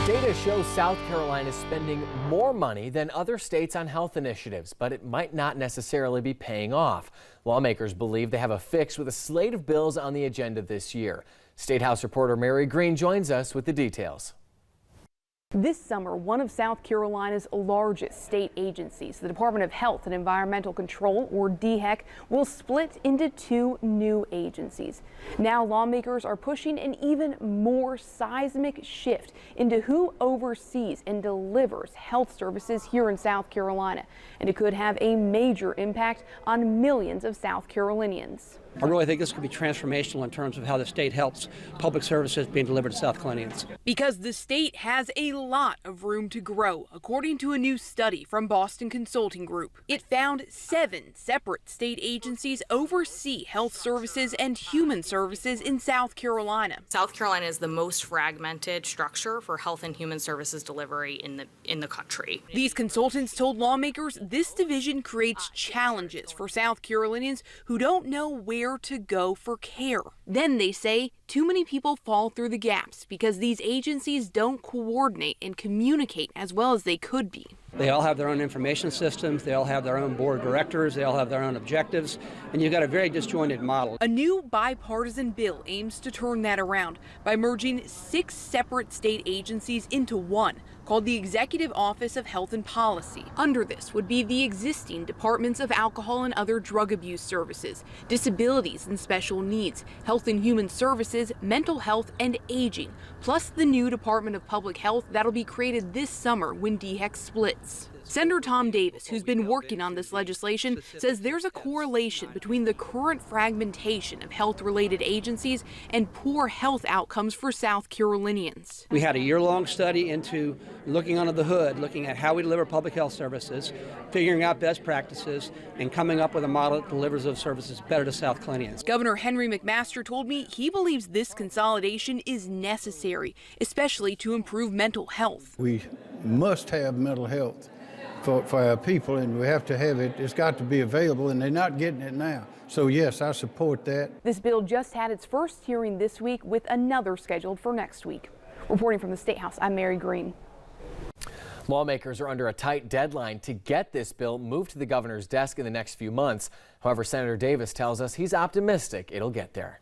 Data shows South Carolina is spending more money than other states on health initiatives, but it might not necessarily be paying off. Lawmakers believe they have a fix with a slate of bills on the agenda this year. State House reporter Mary Green joins us with the details. This summer, one of South Carolina's largest state agencies, the Department of Health and Environmental Control, or DHEC, will split into two new agencies. Now lawmakers are pushing an even more seismic shift into who oversees and delivers health services here in South Carolina, and it could have a major impact on millions of South Carolinians. I really think this could be transformational in terms of how the state helps public services being delivered to South Carolinians. Because the state has a lot of room to grow, according to a new study from Boston Consulting Group. It found 7 separate state agencies oversee health services and human services in South Carolina. South Carolina is the most fragmented structure for health and human services delivery in the country. These consultants told lawmakers this division creates challenges for South Carolinians who don't know where to go for care. Then they say too many people fall through the gaps because these agencies don't coordinate and communicate as well as they could be. They all have their own information systems, they all have their own board of directors, they all have their own objectives, and you've got a very disjointed model. A new bipartisan bill aims to turn that around by merging 6 separate state agencies into one, called the Executive Office of Health and Policy. Under this would be the existing departments of alcohol and other drug abuse services, disabilities and special needs, health and human services, mental health, and aging, plus the new Department of Public Health that'll be created this summer when DHEC splits. Senator Tom Davis, who's been working on this legislation, says there's a correlation between the current fragmentation of health-related agencies and poor health outcomes for South Carolinians. We had a year-long study into looking under the hood, looking at how we deliver public health services, figuring out best practices, and coming up with a model that delivers those services better to South Carolinians. Governor Henry McMaster told me he believes this consolidation is necessary, especially to improve mental health. We must have mental health for our people, and we have to have it. It's got to be available, and they're not getting it now. So yes, I support that. This bill just had its first hearing this week with another scheduled for next week. Reporting from the State House, I'm Mary Green. Lawmakers are under a tight deadline to get this bill moved to the governor's desk in the next few months. However, Senator Davis tells us he's optimistic it'll get there.